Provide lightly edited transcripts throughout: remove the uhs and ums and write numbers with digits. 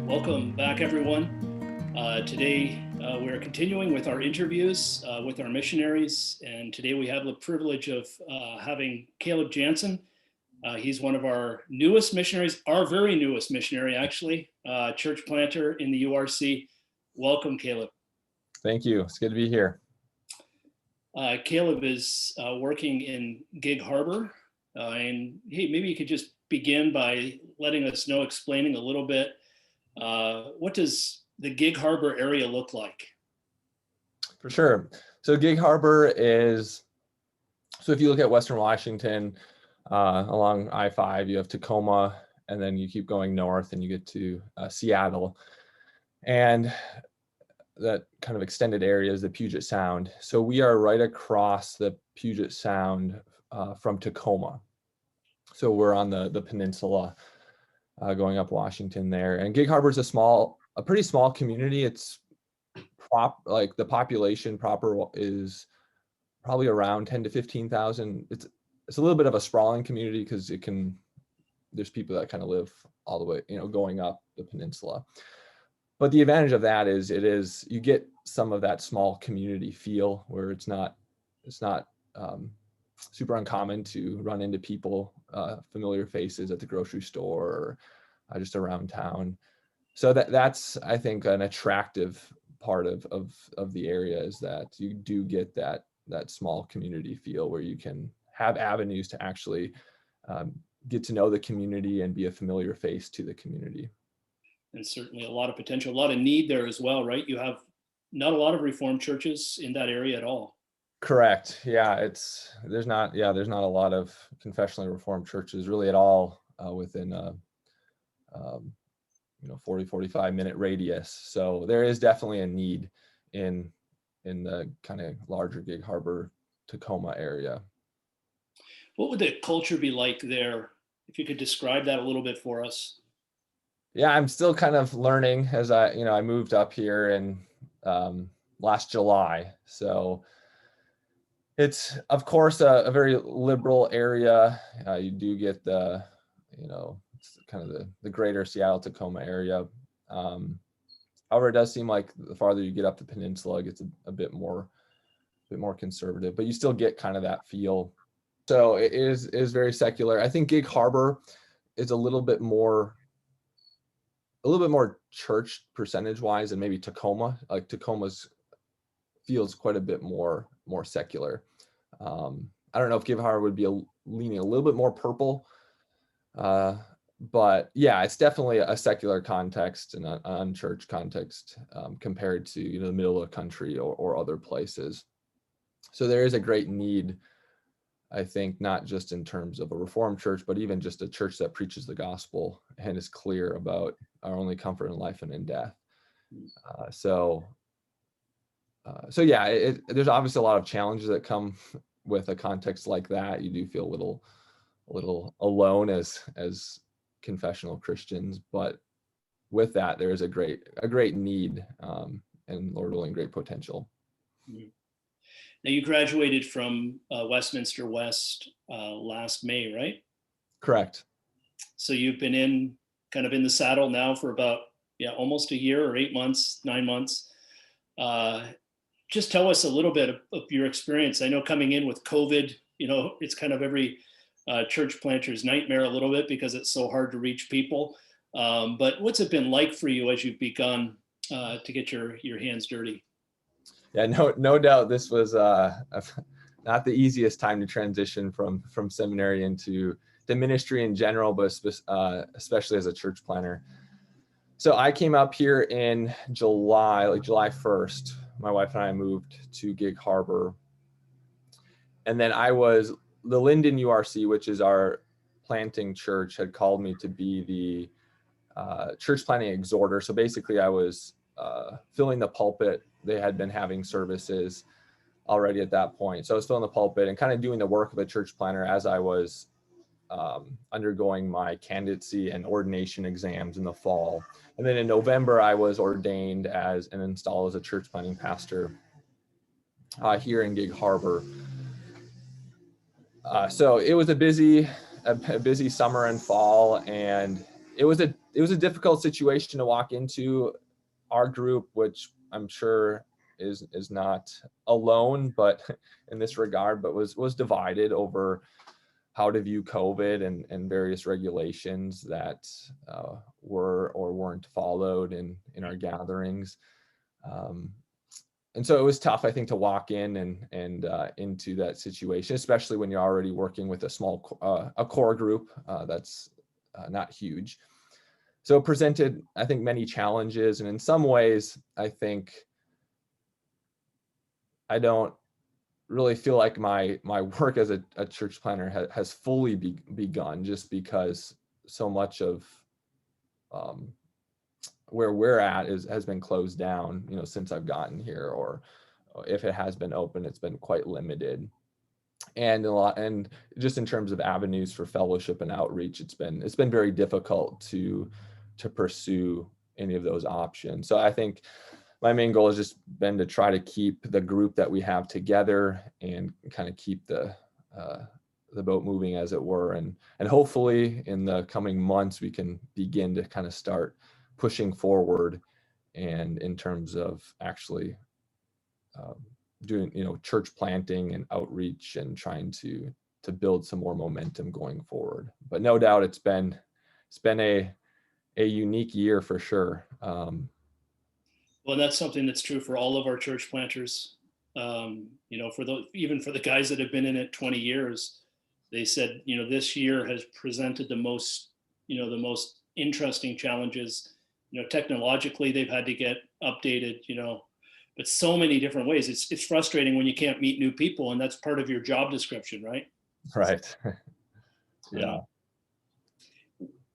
Welcome back, everyone. Today we're continuing with our interviews with our missionaries, and today we have the privilege of having Caleb Janson. He's one of our newest missionaries, our very newest missionary, actually, church planter in the URC. Welcome, Caleb. Thank you. It's good to be here. Caleb is working in Gig Harbor, and hey, maybe you could just begin by letting us know, explaining a little bit, what does the Gig Harbor area look like? For sure. So Gig Harbor is, so if you look at Western Washington, along I-5, you have Tacoma, and then you keep going north and you get to Seattle. And that kind of extended area is the Puget Sound. So we are right across the Puget Sound from Tacoma. So we're on the peninsula going up Washington there. And Gig Harbor is a pretty small community. It's like the population proper is probably around 10 to 15,000. It's a little bit of a sprawling community because there's people that kind of live all the way, going up the peninsula. But the advantage of that is you get some of that small community feel where it's not super uncommon to run into people, familiar faces at the grocery store or just around town. So that's, I think, an attractive part of the area, is that you do get that small community feel where you can have avenues to actually get to know the community and be a familiar face to the community. And certainly a lot of potential, a lot of need there as well, right? You have not a lot of Reformed churches in that area at all. Correct. Yeah, there's not a lot of confessionally Reformed churches really at all within 40-45 minute radius. So there is definitely a need in the kind of larger Gig Harbor, Tacoma area. What would the culture be like there? If you could describe that a little bit for us. Yeah, I'm still kind of learning as I moved up here in last July. So it's, of course, a very liberal area. You do get it's kind of the greater Seattle, Tacoma area. However, it does seem like the farther you get up the peninsula, it gets a bit more conservative, but you still get kind of that feel. So it is very secular. I think Gig Harbor is a little bit more church percentage wise than maybe Tacoma. Like Tacoma's feels quite a bit more secular. I don't know if Gig Harbor would be leaning a little bit more purple, but yeah, it's definitely a secular context and an unchurched context compared to the middle of the country or other places. So there is a great need, I think, not just in terms of a Reformed church, but even just a church that preaches the gospel and is clear about our only comfort in life and in death. So yeah, there's obviously a lot of challenges that come with a context like that. You do feel a little alone as confessional Christians, but with that, there is a great need, and Lord willing, great potential. Now, you graduated from Westminster West last May, right? Correct. So you've been kind of in the saddle now for about almost a year, or 8 months, 9 months. Just tell us a little bit of your experience. I know coming in with COVID, it's kind of every church planter's nightmare a little bit because it's so hard to reach people. But what's it been like for you as you've begun to get your hands dirty? Yeah, no doubt this was not the easiest time to transition from seminary into the ministry in general, but especially as a church planter. So I came up here in July 1st. My wife and I moved to Gig Harbor. And then the Linden URC, which is our planting church, had called me to be the church planting exhorter. So basically I was filling the pulpit. They had been having services already at that point. So I was filling the pulpit and kind of doing the work of a church planter as I was undergoing my candidacy and ordination exams in the fall. And then in November, I was ordained and installed as a church planting pastor here in Gig Harbor. So it was a busy summer and fall, and it was a difficult situation to walk into. Our group, which I'm sure is not alone, but in this regard, but was divided over how to view COVID and various regulations that were or weren't followed in our gatherings. And so it was tough, I think, to walk in and into that situation, especially when you're already working with a small a core group that's not huge. So it presented, I think, many challenges, and in some ways, I think I don't really feel like my work as a church planner has fully begun, just because so much of where we're at has been closed down, since I've gotten here, or if it has been open, it's been quite limited. And and just in terms of avenues for fellowship and outreach, it's been very difficult to pursue any of those options. So I think my main goal has just been to try to keep the group that we have together and kind of keep the boat moving, as it were. And hopefully in the coming months, we can begin to kind of start pushing forward, and in terms of actually doing, church planting and outreach, and trying to build some more momentum going forward. But no doubt it's been a unique year for sure. Well, that's something that's true for all of our church planters. Even for the guys that have been in it 20 years, they said, this year has presented the most interesting challenges. Technologically, they've had to get updated, but so many different ways. It's frustrating when you can't meet new people, and that's part of your job description, right? Right. Yeah.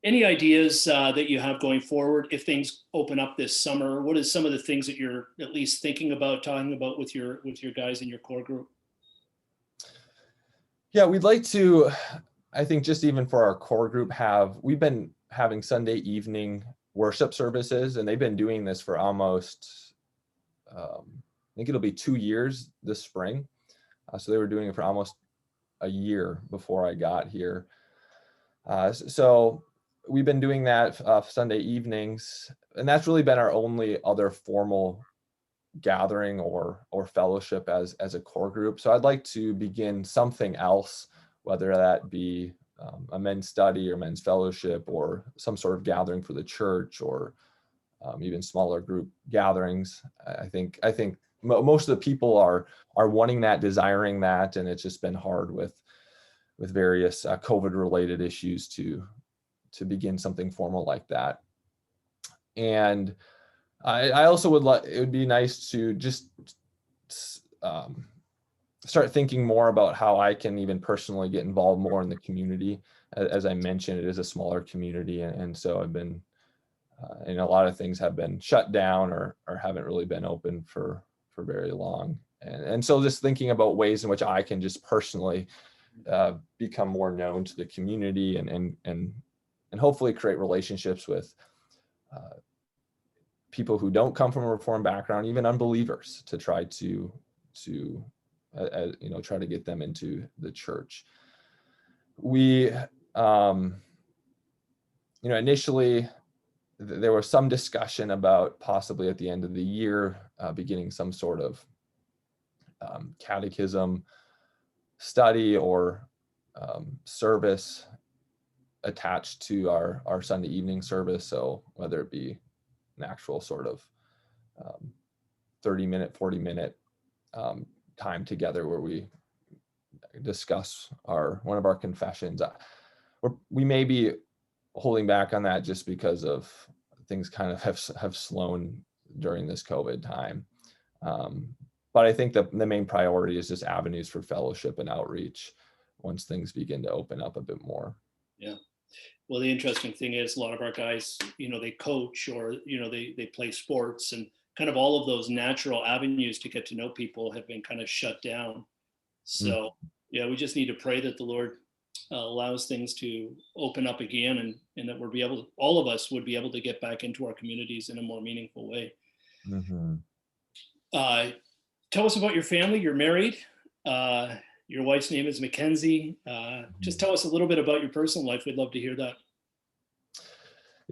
Any ideas that you have going forward if things open up this summer? What is some of the things that you're at least thinking about talking about with your guys in your core group? Yeah, we'd like to, I think, just even for our core group, we've been having Sunday evening worship services, and they've been doing this for almost, I think it'll be 2 years this spring. So they were doing it for almost a year before I got here. So we've been doing that Sunday evenings, and that's really been our only other formal gathering or fellowship as a core group. So I'd like to begin something else, whether that be a men's study or men's fellowship, or some sort of gathering for the church, or even smaller group gatherings. I think most of the people are wanting that, desiring that, and it's just been hard with various COVID related issues to begin something formal like that. And I also it would be nice to just start thinking more about how I can even personally get involved more in the community. As I mentioned, it is a smaller community, and so I've been, and a lot of things have been shut down or haven't really been open for very long. And so just thinking about ways in which I can just personally become more known to the community, and hopefully create relationships with people who don't come from a Reformed background, even unbelievers, to try to try to get them into the church. We initially there was some discussion about possibly at the end of the year beginning some sort of catechism study or service attached to our Sunday evening service. So whether it be an actual sort of 30-minute, 40-minute time together where we discuss one of our confessions. We may be holding back on that just because of things kind of have slowed during this COVID time. But I think the main priority is just avenues for fellowship and outreach once things begin to open up a bit more. Yeah. Well, the interesting thing is a lot of our guys, they coach, or, they play sports, and kind of all of those natural avenues to get to know people have been kind of shut down. So yeah, we just need to pray that the Lord allows things to open up again, and that all of us would be able to get back into our communities in a more meaningful way. Mm-hmm. Tell us about your family. You're married. Your wife's name is Mackenzie. Just tell us a little bit about your personal life. We'd love to hear that.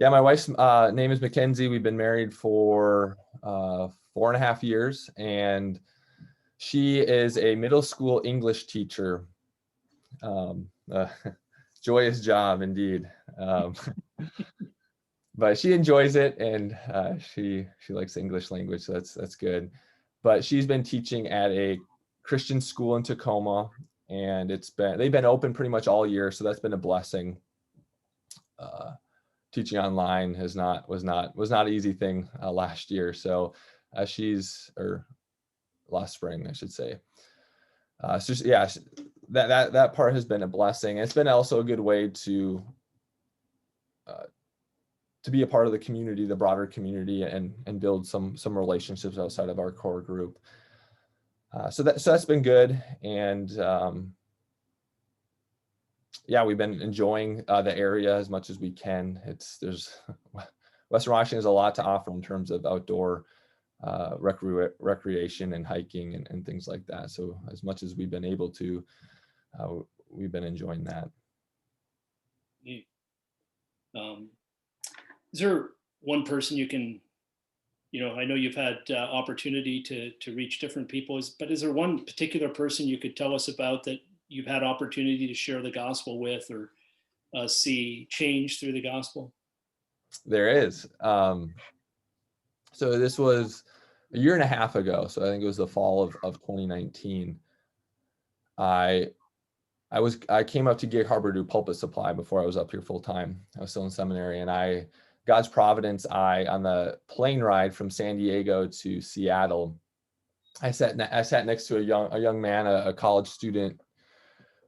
Yeah, my wife's name is Mackenzie. We've been married for 4.5 years, and she is a middle school English teacher. Um, uh, Joyous job indeed. But she enjoys it, and she likes the English language, so that's good. But she's been teaching at a Christian school in Tacoma, and they've been open pretty much all year, so that's been a blessing. Teaching online was not an easy thing last year, so or last spring, I should say. So yeah, that part has been a blessing. It's been also a good way to be a part of the community, the broader community, and build some relationships outside of our core group. So that's been good. And yeah, we've been enjoying the area as much as we can. Western Washington has a lot to offer in terms of outdoor recreation and hiking and things like that. So as much as we've been able to, we've been enjoying that. Is there one person you can, I know you've had opportunity to reach different people, but is there one particular person you could tell us about that you've had opportunity to share the gospel with, or see change through the gospel? There is. So this was a year and a half ago. So I think it was the fall of 2019. I came up to Gig Harbor to do pulpit supply before I was up here full time. I was still in seminary, and God's providence, on the plane ride from San Diego to Seattle, I sat next to a young man, a college student,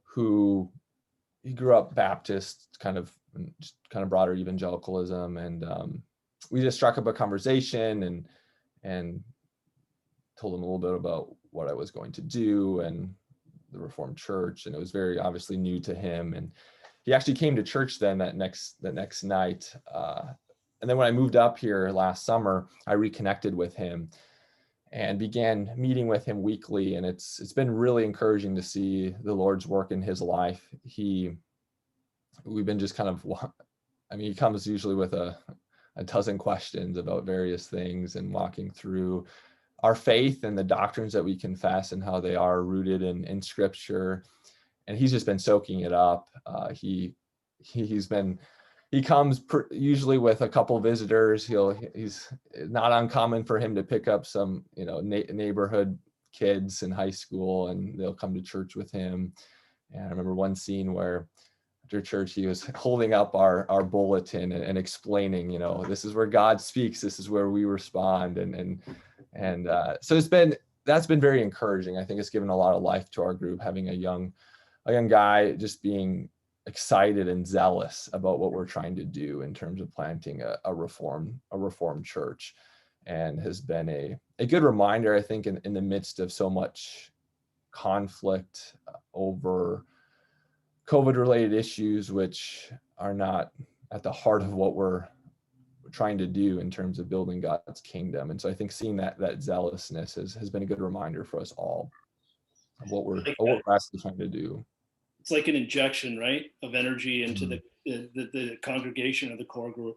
who he grew up Baptist, kind of broader evangelicalism, and we just struck up a conversation and told him a little bit about what I was going to do and the Reformed Church, and it was very obviously new to him. And he actually came to church then that next night. And then when I moved up here last summer, I reconnected with him and began meeting with him weekly. And it's been really encouraging to see the Lord's work in his life. We've been just kind of, he comes usually with a dozen questions about various things, and walking through our faith and the doctrines that we confess and how they are rooted in Scripture. And he's just been soaking it up. He comes usually with a couple visitors. He's not uncommon for him to pick up some neighborhood kids in high school, and they'll come to church with him. And I remember one scene where after church he was holding up our bulletin and explaining, this is where God speaks, this is where we respond, and so that's been very encouraging. I think it's given a lot of life to our group, having a young guy just being excited and zealous about what we're trying to do in terms of planting a reformed church, and has been a good reminder, I think, in the midst of so much conflict over COVID-related issues, which are not at the heart of what we're trying to do in terms of building God's kingdom. And so I think seeing that zealousness has been a good reminder for us all of what we're actually trying to do. It's like an injection, right, of energy into the congregation or the core group.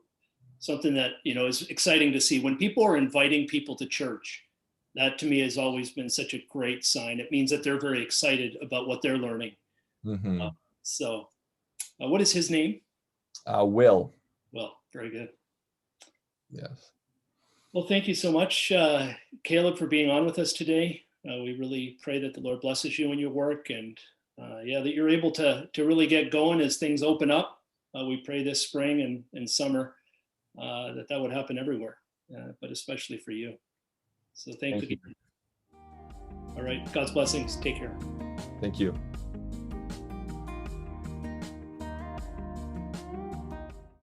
Something that, is exciting to see when people are inviting people to church. That to me has always been such a great sign. It means that they're very excited about what they're learning. Mm-hmm. What is his name? Will. Well, very good. Yes. Well, thank you so much, Caleb, for being on with us today. We really pray that the Lord blesses you in your work, and that you're able to really get going as things open up. We pray this spring and summer that would happen everywhere, but especially for you. So thank you. All right. God's blessings. Take care. Thank you.